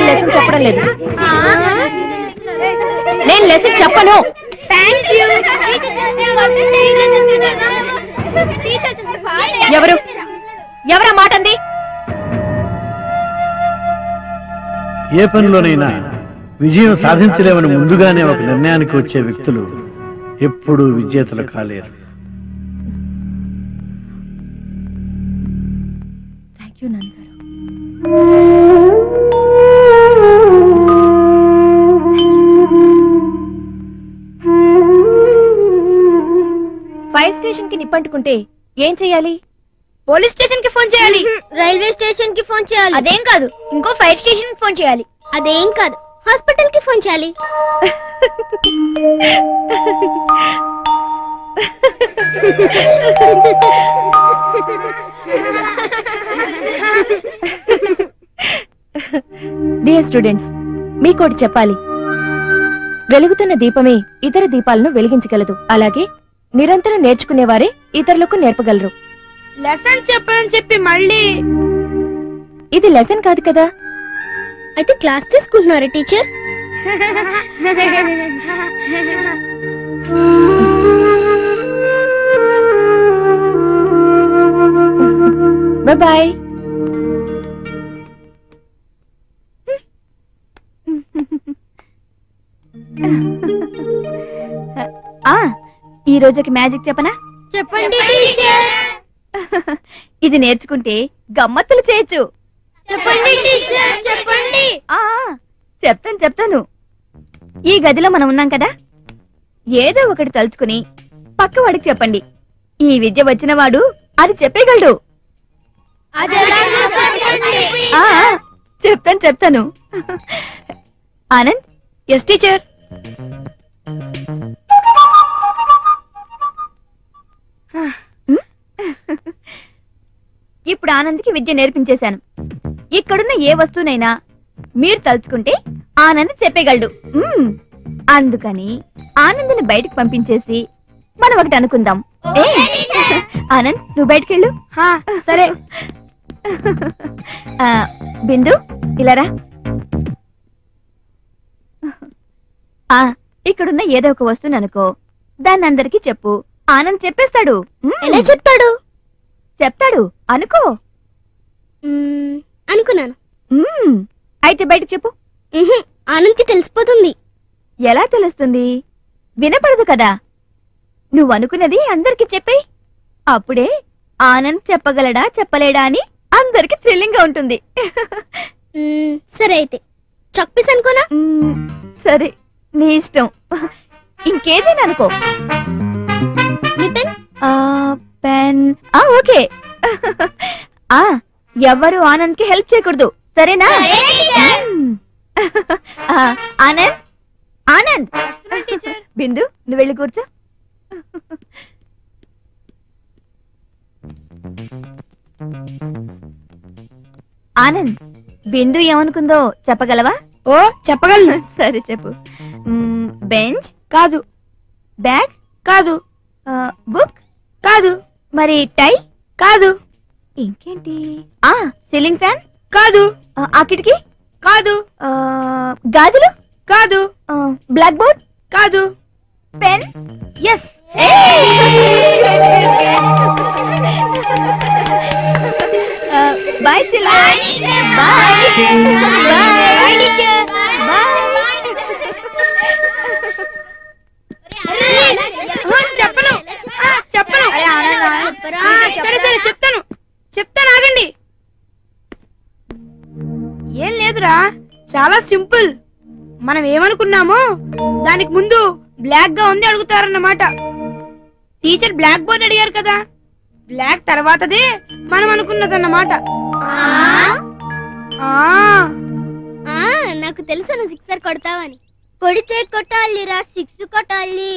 Lesson చెప్పడం లేదు. నేను లెసన్ చెప్పను. ఎవరా మాట అంది? ఏ పనిలోనైనా విజయం సాధించలేమని ముందుగానే ఒక నిర్ణయానికి వచ్చే వ్యక్తులు ఎప్పుడూ విజేతలు కాలేరు. థ్యాంక్ యూ నాన్నగారు. ఫైర్ స్టేషన్ కి నిప్పంటుకుంటే ఏం చెయ్యాలి? పోలీస్ స్టేషన్ కి ఫోన్ చేయాలి. రైల్వే స్టేషన్ కి ఫోన్ చేయాలి. అదేం కాదు, ఇంకో ఫైర్ స్టేషన్ కి ఫోన్ చేయాలి. అదేం కాదు, హాస్పిటల్ కి ఫోన్ చేయాలి. డియర్ స్టూడెంట్స్, మీకోటి చెప్పాలి. వెలుగుతున్న దీపమే ఇతర దీపాలను వెలిగించగలదు. అలాగే నిరంతరం నేర్చుకునేవారే ఇతరులకు నేర్పగలరు. లెసన్ చెప్పని చెప్పి మళ్ళీ ఇది లెసన్ కాదు కదా. అయితే క్లాస్ తీసుకుంటున్నారా టీచర్? బాయ్. ఈ రోజుకి మ్యాజిక్ చెప్పనా? చెప్పండి టీచర్. ఇది నేర్చుకుంటే గమ్మత్తులు చేయొచ్చు. చెప్పండి టీచర్, చెప్పండి. చెప్తాను. ఈ గదిలో మనం ఉన్నాం కదా, ఏదో ఒకటి తలుచుకుని పక్క వాడికి చెప్పండి. ఈ విద్య వచ్చిన వాడు అది చెప్పేయగలడు. చెప్తాను. ఆనంద్. Yes teacher. ఇప్పుడు ఆనంద్కి విద్య నేర్పించేశాను. ఇక్కడున్న ఏ వస్తువునైనా మీరు తలుచుకుంటే ఆనంద్ చెప్పేయగలడు. అందుకని ఆనంద్ని బయటకు పంపించేసి మనం ఒకటి అనుకుందాం. ఆనంద్, నువ్వు బయటకెళ్ళు. సరే. బిందు, ఇలారా. ఇక్కడున్న ఏదో ఒక వస్తువుని అనుకో, దాన్ని అందరికీ చెప్పు. ఆనంద్ చెప్పేస్తాడు. ఎలా చెప్తాడు? చెప్తాడు, అనుకో. అనుకున్నాను. అయితే బయటకు చెప్పు. ఆనంద్కి తెలిసిపోతుంది. ఎలా తెలుస్తుంది? వినపడదు కదా. నువ్వు అనుకున్నది అందరికి చెప్పేయ్. అప్పుడే ఆనంద్ చెప్పగలడా చెప్పలేడా అని అందరికి థ్రిల్లింగ్ గా ఉంటుంది. సరే, అయితే చక్పీస్ అనుకోనా? సరే, నీ ఇష్టం. ఇంకేదైనా అనుకో. పెన్. ఓకే. ఎవరు ఆనంద్ కి హెల్ప్ చేయకూడదు, సరేనా? ఆనంద్. బిందు, నువ్వు వెళ్ళి కూర్చో. ఆనంద్, బిందు ఏమనుకుందో చెప్పగలవా? చెప్పగలను. సరే చెప్పు. బెంచ్ కాదు. బ్యాగ్ కాదు. బుక్ కాదు. మరి టై కాదు. ఇంకేంటి? సీలింగ్ ఫ్యాన్ కాదు. ఆ కిటికీ కాదు. గాజులు కాదు. బ్లాక్ బోర్డ్ కాదు. పెన్. ఎస్. Boy children. చెప్పను. చెప్తాను, ఆగండి. ఏం లేదురా, చాలా సింపుల్. మనం ఏమనుకున్నామో దానికి ముందు బ్లాక్ గా ఉంది అడుగుతారన్నమాట. టీచర్ బ్లాక్ బోర్డ్ అడిగారు కదా, బ్లాక్ తర్వాతదే మనం అనుకున్నదన్నమాట. నాకు తెలుసు నువ్వు సిక్సర్ కొడతావని. కొడితే కొట్టాలిరా, సిక్స్ కొట్టాలి.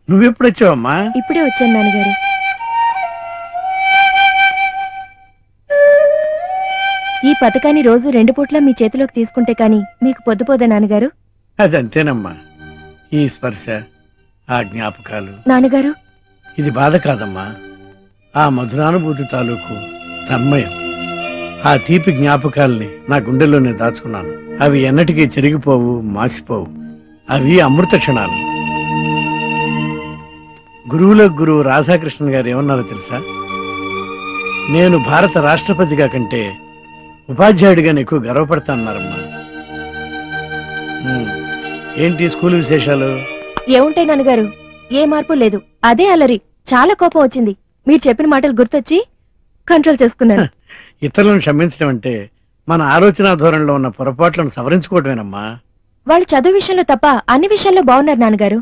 నువ్వెప్పుడు వచ్చావమ్మా? ఇప్పుడే వచ్చాను నాన్నగారు. ఈ పథకాన్ని రోజు 2 పూట్ల మీ చేతిలోకి తీసుకుంటే కాని మీకు పొద్దుపోదా నాన్నగారు? అదంతేనమ్మా. ఈ స్పర్శ, ఆ జ్ఞాపకాలు. నాన్నగారు, ఇది బాధ కాదమ్మా, ఆ మధురానుభూతి తాలూకు తన్మయం. ఆ తీపి జ్ఞాపకాల్ని నా గుండెల్లోనే దాచుకున్నాను. అవి ఎన్నటికీ చెరిగిపోవు, మాసిపోవు. అవి అమృత క్షణాలు. గురువులకు గురువు రాధాకృష్ణన్ గారు ఏమన్నారో తెలుసా? నేను భారత రాష్ట్రపతిగా కంటే ఉపాధ్యాయుడిగా ఎక్కువ గర్వపడతానన్నారమ్మా. ఏంటి స్కూల్ విశేషాలు? ఏముంటాయి నాన్నగారు, ఏ మార్పు లేదు. అదే అలరి. చాలా కోపం వచ్చింది. మీరు చెప్పిన మాటలు గుర్తొచ్చి కంట్రోల్ చేసుకున్నాను. ఇతరులను క్షమించడం అంటే మన ఆలోచన ధోరణిలో ఉన్న పొరపాట్లను సవరించుకోవటమేనమ్మా. వాళ్ళు చదువు విషయంలో తప్ప అన్ని విషయాల్లో బాగున్నారు నాన్నగారు.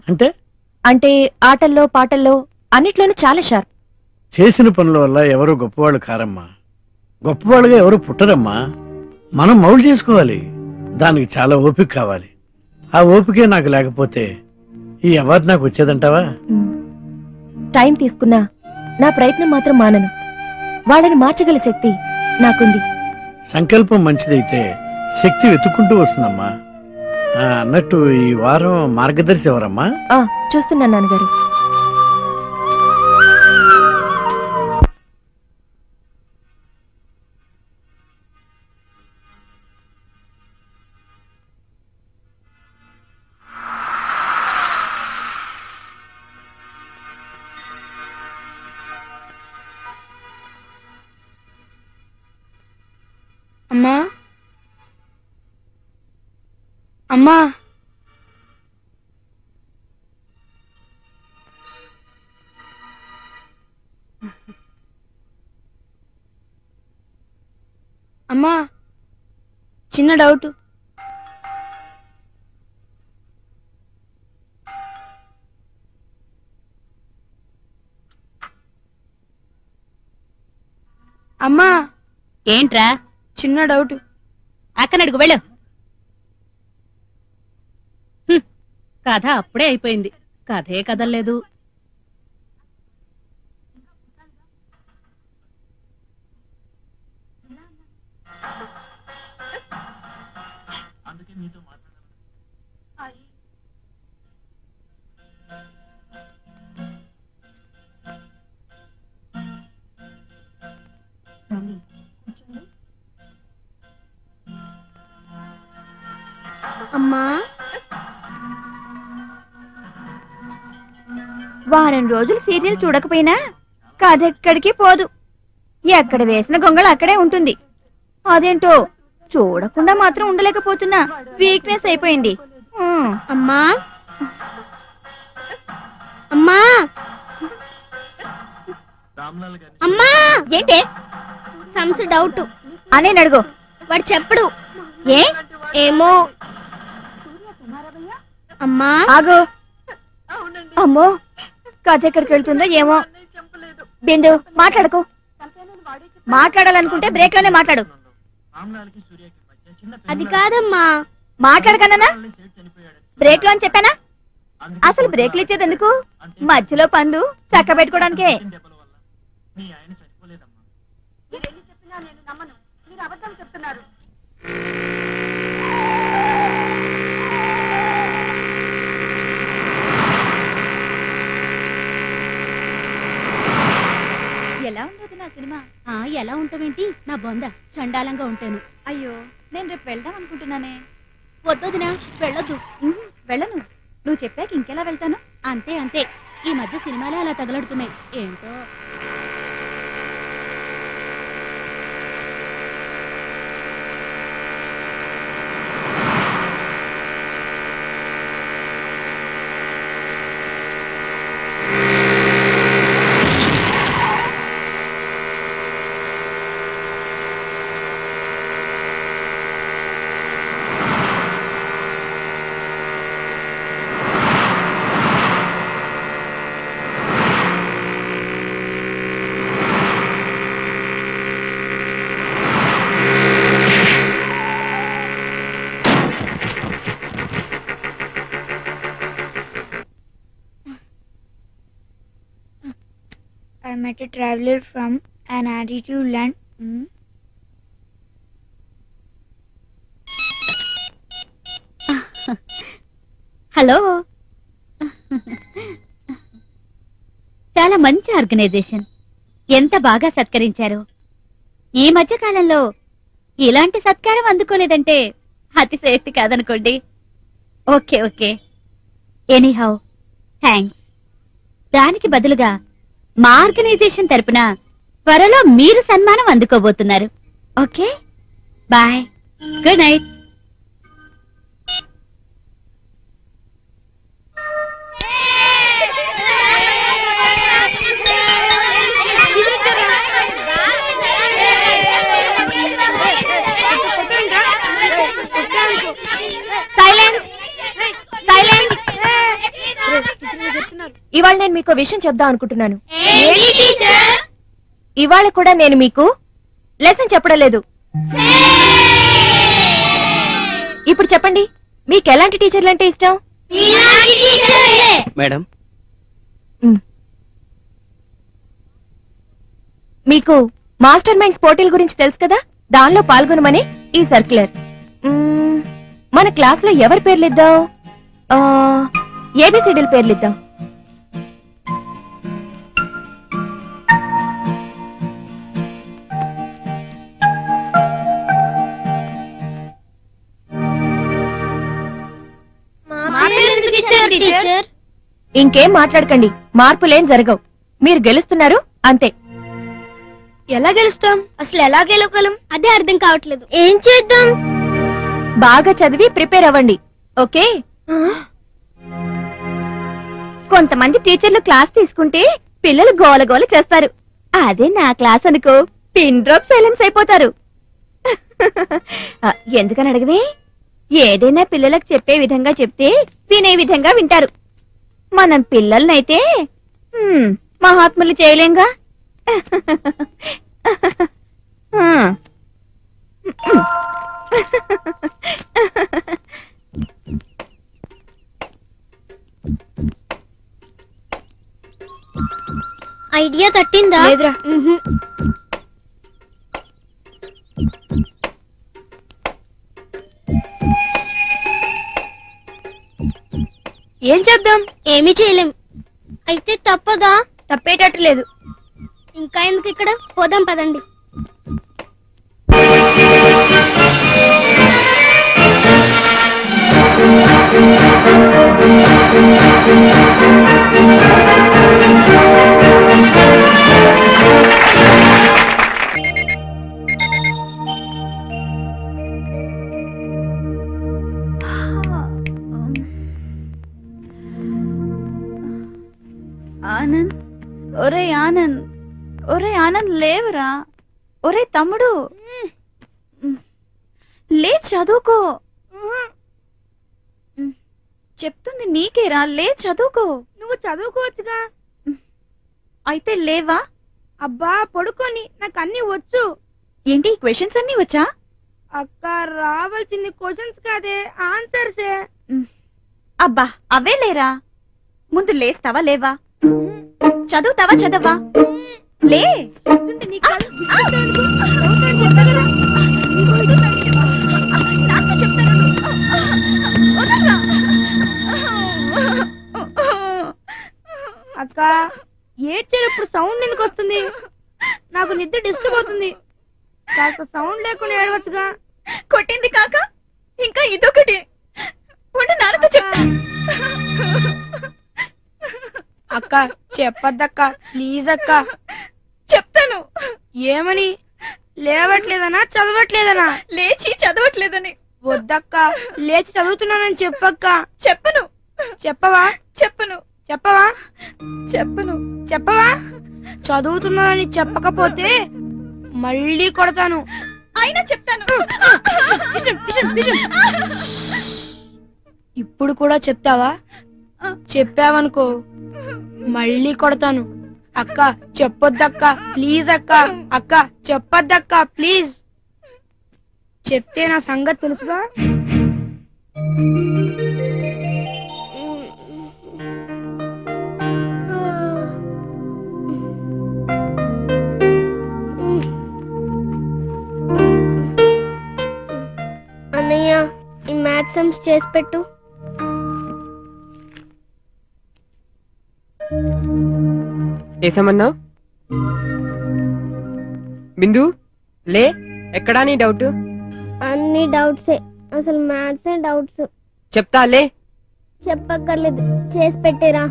అంటే ఆటల్లో, పాటల్లో అన్నిట్లోనూ చాలా షార్ప్. చేసిన పనుల వల్ల ఎవరు గొప్పవాళ్ళు కారమ్మా. గొప్పవాళ్ళుగా ఎవరు పుట్టరమ్మా. మనం మౌలు చేసుకోవాలి. దానికి చాలా ఓపిక కావాలి. ఆ ఓపికే నాకు లేకపోతే ఈ అవార్డు నాకు వచ్చేదంటావా? టైం తీసుకున్నా నా ప్రయత్నం మాత్రం మానను. వాళ్ళని మార్చగల శక్తి నాకుంది. సంకల్పం మంచిదైతే శక్తి వెతుక్కుంటూ వస్తుందమ్మా. అన్నట్టు ఈ వారం మార్గదర్శి ఎవరమ్మా? చూస్తున్నాను నాన్నగారు. అమ్మా, అమ్మా, అమ్మా, చిన్న డౌట్. అమ్మా, ఏంట్రా? చిన్న డౌట్. అక్కనడుగు వెళ్ళు. కథ అప్పుడే అయిపోయింది. కథే కదలేదు. అమ్మా, వారం రోజులు సీరియల్ చూడకపోయినా కథ ఎక్కడికి పోదు. ఎక్కడ వేసిన గొంగళ అక్కడే ఉంటుంది. అదేంటో చూడకుండా మాత్రం ఉండలేకపోతున్నా. వీక్నెస్ అయిపోయింది. అమ్మా, అమ్మా, అమ్మా. ఏంటే? సమ్స్ డౌట్ అనే అడుగు. వాడు చెప్పడు. ఏ? ఏమో. అమ్మా, ఆగు. అమ్మో, కథ ఎక్కడికి వెళ్తుందో ఏమో. బిందు, మాట్లాడకు. మాట్లాడాలనుకుంటే బ్రేక్ లోనే మాట్లాడు. అది కాదమ్మా. మాట్లాడకన్నా బ్రేక్ లో అని చెప్పానా? అసలు బ్రేక్లు ఇచ్చేది ఎందుకు? మధ్యలో పనులు చక్క పెట్టుకోవడానికే. ఎలా ఉండదు నా సినిమా? ఎలా ఉంటావేంటి? నా బొంద చండాలంగా ఉంటాను. అయ్యో, నేను రేపు వెళ్దాం అనుకుంటున్నానే. వద్దొదినా, వెళ్ళొద్దు. వెళ్ళను. నువ్వు చెప్పాక ఇంకెలా వెళ్తాను? అంతే అంతే. ఈ మధ్య సినిమాలే అలా తగలడుతున్నాయి ఏంటో. I met a traveler from an attitude land. Hello. చాలా మంచి ఆర్గనైజేషన్. ఎంత బాగా సత్కరించారు. ఈ మధ్య కాలంలో ఇలాంటి సత్కారం అందుకోలేదంటే అతిశయోక్తి కాదనుకోండి. Okay okay, anyhow thanks. దానికి బదులుగా మా ఆర్గనైజేషన్ తరపున త్వరలో మీరు సన్మానం అందుకోబోతున్నారు. Okay bye, good night. ఇవాళ నేను మీకు విషయం చెప్దాం అనుకుంటున్నాను. ఇవాళ కూడా నేను మీకు లెసన్ చెప్పడం లేదు. ఇప్పుడు చెప్పండి, మీకు ఎలాంటి టీచర్లు అంటే ఇష్టం? మేడం, మీకు మాస్టర్ మైండ్స్ పోటీల గురించి తెలుసు కదా, దానిలో పాల్గొనమని ఈ సర్క్యులర్. మన క్లాస్ లో ఎవరి పేర్లు ఇద్దాం? ఏబిసిడీల పేర్లు ఇద్దాం. ఇంకేం మాట్లాడకండి, మార్పులేం జరగవు. మీరు గెలుస్తున్నారు అంతే. ఎలా గెలుస్తాం? అసలు ఎలా గెలవగలం? అదే అర్థం కావట్లేదు. ఏం చేద్దాం? బాగా చదివి ప్రిపేర్ అవ్వండి. ఓకే? కొంతమంది టీచర్లు క్లాస్ తీసుకుంటే పిల్లలు గోలగోల చేస్తారు. అదే నా క్లాస్ అనుకో, పిన్ డ్రాప్ సైలెన్స్ అయిపోతారు. ఎందుకని అడగవే? ఏదైనా పిల్లలకు చెప్పే విధంగా చెప్తే వినే విధంగా వింటారు. మనం పిల్లలనైతే మహాత్ములు చేయలేంగా. ఐడియా తట్టిందా? లేదురా. ఏం చేద్దాం? ఏమీ చేయలేం. అయితే తప్పదా? తప్పేటట్టు లేదు. ఇంకా ఎందుకు ఇక్కడ, పోదాం పదండి. ఆనంద్, ఒరే ఆనంద్, ఒరే ఆనంద్ లేవరా. ఒరే తమ్ముడు, లే చదువుకో. చెప్తుంది నీకేరా, లే చదువుకో. నువ్వు చదువుకోవచ్చుగా. అయితే లేవా? అబ్బా పడుకొని, నాకు అన్ని వచ్చు. ఏంటి క్వశ్చన్స్ అన్ని వచ్చా? అక్క, రావాల్సింది క్వశ్చన్స్ కాదే, ఆన్సర్సే. అబ్బా అవే లేరా. ముందు లేస్తావా లేవా? చదువుతావా చదవా? లే. అక్క, ఏడ్చేటప్పుడు సౌండ్ ఎందుకు వస్తుంది? నాకు నిద్ర డిస్టర్బ్ అవుతుంది. కాస్త సౌండ్ లేకుండా ఏడవచ్చుగా. కొట్టింది కాక ఇంకా ఇదొకటి. నాన్నతో చెప్తా. అక్క చెప్పద్దక్క, ప్లీజ్ అక్క. చెప్తాను. ఏమని? లేవట్లేదనా చదవట్లేదనా? లేచి చదవట్లేదని. వద్దక్క, లేచి చదువుతున్నానని చెప్పక్క. చెప్పను. చెప్పవా? చెప్పను. చెప్పవా? చెప్పను. చెప్పవా? చదువుతున్నానని చెప్పకపోతే మళ్ళీ కొడతాను. అయినా చెప్తాను. ఇప్పుడు కూడా చెప్తావా? చెప్పావనుకో మళ్ళీ కొడతాను. అక్క చెప్పొద్దక్క, ప్లీజ్ అక్క. అక్క చెప్పొద్దక్క, ప్లీజ్. చెప్తే నా సంగతి తెలుసుగా. ప్రాబ్లమ్స్ చేసి పెట్టు. ఏసమన్నావు? బిందు లే, ఎక్కడా నీ డౌట్? అన్ని డౌట్సే, అసలు మ్యాథ్సే డౌట్స్. చెప్తా లే. చెప్పక్కర్లేదు, చేసి పెట్టేరా.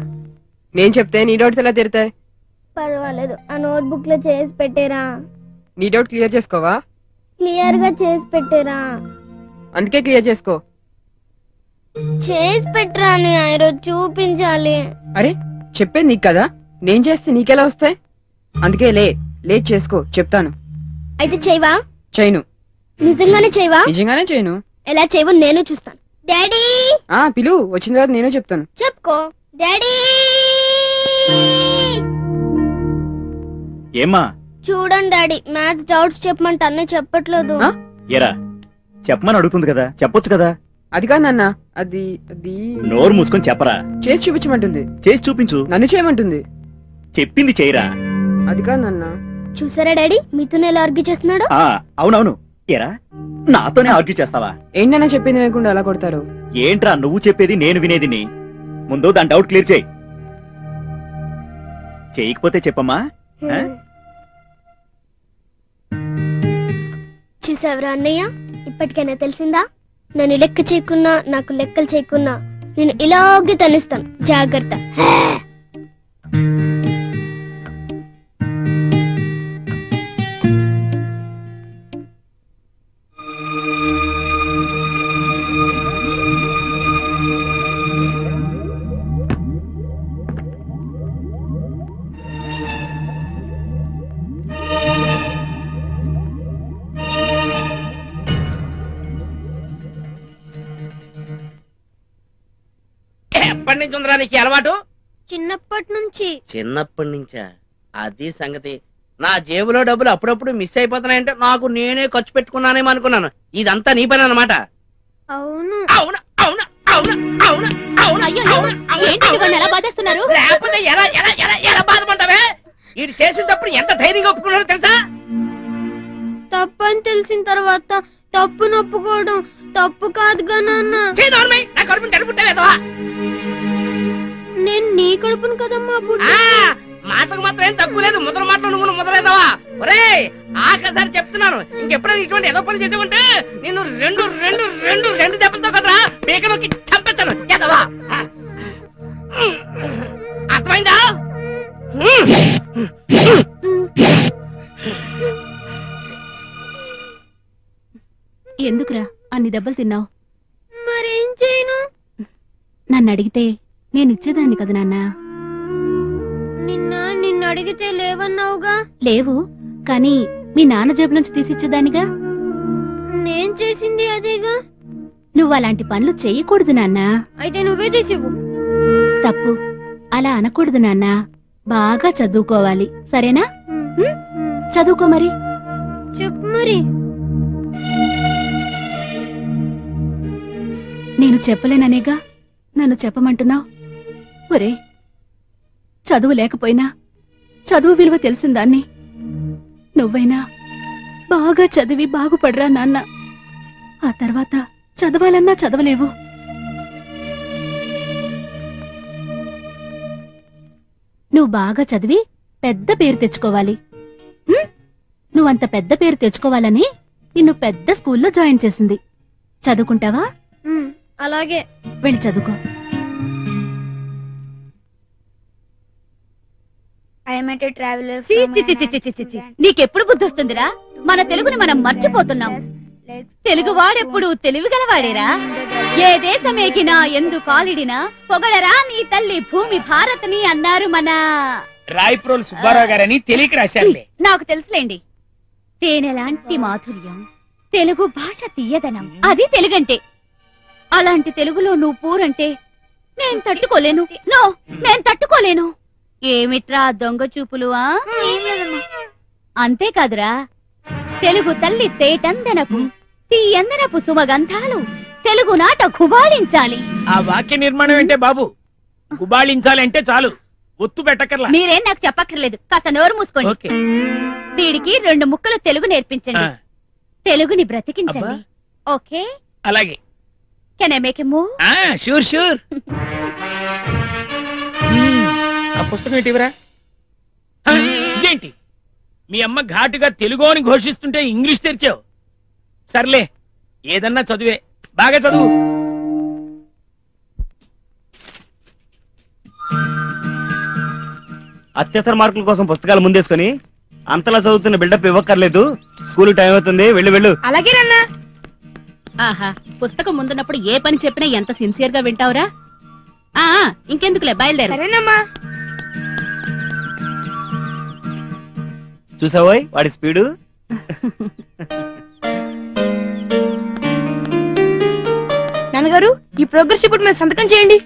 నేను చెప్తే నీ డౌట్స్ ఎలా తీరుతాయి? పర్వాలేదు, ఆ నోట్బుక్ లో చేసి పెట్టేరా. నీ డౌట్ క్లియర్ చేసుకోవా? క్లియర్ గా చేసి పెట్టేరా. అందుకే క్లియర్ చేసుకో. చేసి పెట్టరా అని ఈరోజు చూపించాలి. అరే చెప్పేది నీకు కదా, నేను చేస్తే నీకెలా వస్తాయి? అందుకే లే, లేట్ చేసుకో, చెప్తాను. అయితే చేయవా? చేయను. నిజంగానే చేయవా? నిజంగానే చేయను. ఎలా చేయవో నేను చూస్తాను. డాడీ పిలు, వచ్చిన తర్వాత నేను చెప్తాను. చెప్పుకో. డాడీ ఏమ్మా? చూడండి డాడీ, మ్యాథ్స్ డౌట్స్ చెప్పమంటే అన్నీ చెప్పట్లేదు. ఏరా చెప్పమని అడుగుతుంది కదా, చెప్పొచ్చు కదా. అది కాదు నాన్న, అది అది నోరు మూసుకొని చెప్పరా. చేసి చూపించమంటుంది. చేసి చూపించు. నన్ను చేయమంటుంది. చెప్పింది చేయరా. అది కాదు నాన్న. చూసారా డాడీ, మీతోనే ఎలా ఆర్గ్యూ చేస్తున్నాడు? అవునవును. ఏరా నాతోనే ఆర్గ్యూ చేస్తావా? ఏంటన్నా చెప్పింది వినకుండా ఎలా కొడతారు? ఏంట్రా నువ్వు చెప్పేది నేను వినేది? ముందు దాని డౌట్ క్లియర్ చేయి. చేయకపోతే చెప్పమ్మా. చూసావరా అన్నయ్య, ఇప్పటికైనా తెలిసిందా? నన్ను లెక్క చేయకున్నా, నాకు లెక్కలు చేయకున్నా నేను ఇలాగే తనిస్తాను. జాగ్రత్త. ఎప్పటి నుంచి ఉందిరా నీకు అలవాటు? చిన్నప్పటి నుంచి. చిన్నప్పటి నుంచా? అది సంగతి. నా జేబులో డబ్బులు అప్పుడప్పుడు మిస్ అయిపోతున్నాయంటే నాకు నేనే ఖర్చు పెట్టుకున్నానేమో అనుకున్నాను. ఇదంతా నీ పని అన్నమాట. అవును. అవును అవును అవును అవును అవును. ఎలా బాధేస్తున్నారు? లేకపోతే ఎలా ఎలా ఎలా ఎలా బాధపడ్డావే? ఇది చేసేటప్పుడు ఎంత ధైర్యంగా ఒప్పుకున్నారో తెలుసా? తప్పని తెలిసిన తర్వాత తప్పు నొప్పుకోవడం తప్పు కాదుగా నాన్న. నా కడుపుని గడుపుంటావేదవా? నేను నీ కడుపును కదమ్మా. మాటకు మాత్రం ఏం తక్కువ లేదు. ముద్ర మాటలు నువ్వు ముద్రలేదవా? ఒరే ఆఖరిసారి చెప్తున్నాను, ఇంకెప్పుడైనా ఇటువంటి ఏదో పని చేసామంటే నేను రెండు రెండు రెండు రెండు దెబ్బలతో కదరా పీకలోకి చంపేస్తాను. ఎదవా అర్థమైందా? ఎందుకురా అన్ని దెబ్బలు తిన్నావు? మరేం చేయను? నన్ను అడిగితే నేను ఇచ్చేదాన్ని కదా నాన్న. నిన్ను అడిగితే లేవన్నావుగా. లేవు, కానీ మీ నాన్న జేబులోంచి తీసిచ్చేదానిగా. నేను చేసింది అదేగా. నువ్వు అలాంటి పనులు చెయ్యకూడదు నాన్న. అయితే నువ్వే తీసివు. తప్పు, అలా అనకూడదు నాన్న. బాగా చదువుకోవాలి, సరేనా? చదువుకో మరి. చెప్పు మరి. నేను చెప్పలేననేగా నన్ను చెప్పమంటున్నావు. ఒరే, చదువు లేకపోయినా చదువు విలువ తెలిసిందాన్ని. నువ్వైనా బాగా చదివి బాగుపడరా నాన్న. ఆ తర్వాత చదవాలన్నా చదవలేవు. నువ్వు బాగా చదివి పెద్ద పేరు తెచ్చుకోవాలి. నువ్వంత పెద్ద పేరు తెచ్చుకోవాలని నిన్ను పెద్ద స్కూల్లో జాయిన్ చేసింది. చదువుకుంటావా? అలాగే. వెళ్ళి చదువుకో. నీకెప్పుడు బుద్ధి వస్తుందిరా? మన తెలుగుని మనం మర్చిపోతున్నాం. తెలుగువాడెప్పుడు తెలివిగలవాడేరా. ఏ దేశమేగినా ఎందు కాలిడినా పొగడరా నీ తల్లి భూమి భారతని అన్నారు మన రాయప్రోలు సుబ్బారావు గారని తెలియక రాశారులే. నాకు తెలుసులేండి. తేనెలాంటి మాధుర్యం, తెలుగు భాష తీయదనం, అది తెలుగంటే. అలాంటి తెలుగులో నువ్వు పూరంటే నేను తట్టుకోలేను. నేను తట్టుకోలేను. ఏమిట్రా దొంగ చూపులు? అంతేకాదురా, తెలుగు తల్లి తేటందనపు తీయందనపు సుమగంధాలు తెలుగు నాట గుబాళించాలి. ఆ వాక్య నిర్మాణం ఏంటే బాబు? గుబాళించాలంటే చాలు, ఒత్తు పెట్టకర్లా. మీరేం నాకు చెప్పక్కర్లేదు, కాస్త నోరు మూసుకోండి. వీడికి 2 ముక్కలు తెలుగు నేర్పించండి, తెలుగుని బ్రతికించండి. ఓకే? అలాగే. Can I make a move? Sure sure. ఆ పుస్తకం ఏంటివరా? ఇదేంటి మీ అమ్మ ఘాటుగా తెలుగు అని ఘోషిస్తుంటే ఇంగ్లీష్ తెరిచావు. సర్లే ఏదన్నా చదువే, బాగా చదువు. అత్యవసర మార్కుల కోసం పుస్తకాలు ముందేసుకొని అంతలా చదువుతున్న బిల్డప్ ఇవ్వక్కర్లేదు. స్కూల్ టైం అవుతుంది, వెళ్ళు. అలాగే నాన్న. ఆహా, పుస్తకం ముందున్నప్పుడు ఏ పని చెప్పినా ఎంత సిన్సియర్ గా వింటావురా. ఇంకెందుకులే, బయలుదేరు. సరేనమ్మా. చూసావోయ్ వాడి స్పీడు. నాన్నగారు, ఈ ప్రోగ్రెస్ రిపోర్ట్ మీద సంతకం చేయండి.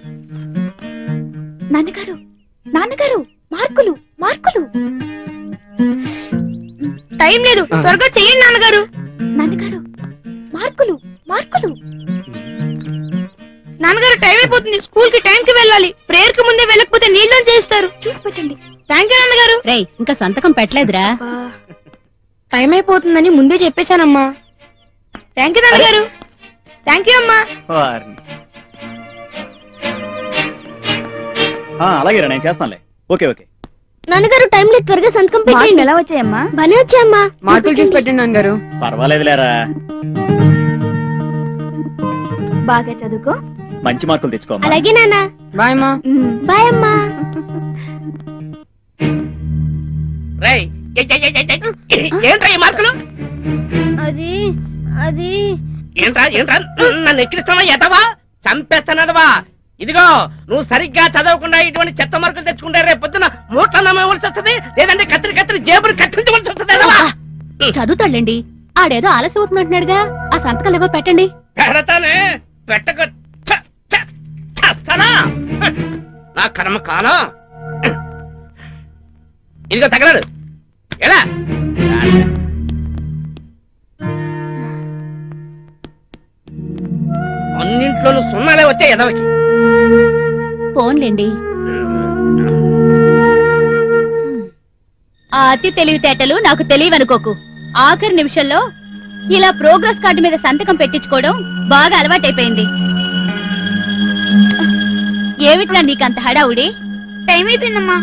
నాన్నగారు నాన్నగారు, మార్కులు మార్కులు. టైం లేదు, త్వరగా చెయ్యండి నాన్నగారు. నాన్నగారు మార్కులు మార్కులు. నాన్నగారు, టైం అయిపోతుంది. స్కూల్ కి టైం కి వెళ్ళాలి. ప్రేయర్ కి ముందే వెళ్ళకపోతే నీళ్ళు చేస్తారు. చూసి పెట్టండి. థ్యాంక్ యూ నాన్నగారు. రేయ్, ఇంకా సంతకం పెట్టలేదురా. టైం అయిపోతుందని ముందే చెప్పేశానమ్మా. థ్యాంక్ యూ నాన్నగారు. థ్యాంక్ యూ అమ్మా. అలాగే నేను చేస్తానులే. ఓకే. నాన్నగారు, టైం లేదు, త్వరగా సంతకం మార్కులు పెట్టండి. ఎలా వచ్చాయమ్మా? బానే వచ్చాయమ్మా. మార్కులు చేసి పెట్టండి నాన్నగారు. పర్వాలేదులేరా, బాగా చదువుకో. మంచి మార్కులు తెచ్చుకో. అలాగే నాన్న. బాయ్ అమ్మా. బాయ్ అమ్మా. రై ఏంట్రా ఈ మార్కులు? అది అది ఏంట్రా నన్ను ఎక్కిరిస్తావా? ఎదవా చంపేస్తానదవా. ఇదిగో, నువ్వు సరిగ్గా చదవకుండా ఇటువంటి చెత్త మార్కులు తెచ్చుకుంటే రేపు పొద్దున మూట్ల నమ్మవలసి వస్తుంది, లేదంటే కత్తిరి జేబులు కట్టించవలసి వస్తుంది. చదువుతాడండి. ఆడేదో ఆలస్యం అవుతున్నట్టున్నాడుగా. ఆ సంతకాలు ఏవో పెట్టండి. పెడతానే, పెట్టక చేస్తానా? నా కర్మ కాలం. ఇదిగో తగలడు. ఎలా అన్నింట్లోనూ సున్నాలే వచ్చాయి ఎదవకి. ఫోన్లేండి. ఆ అతి తెలివితేటలు నాకు తెలియవనుకోకు. ఆఖరి నిమిషంలో ఇలా ప్రోగ్రెస్ కార్డు మీద సంతకం పెట్టించుకోవడం బాగా అలవాటైపోయింది. ఏమిట్రా నీకంత హడావుడి? టైం అయిపోయిందమ్మా.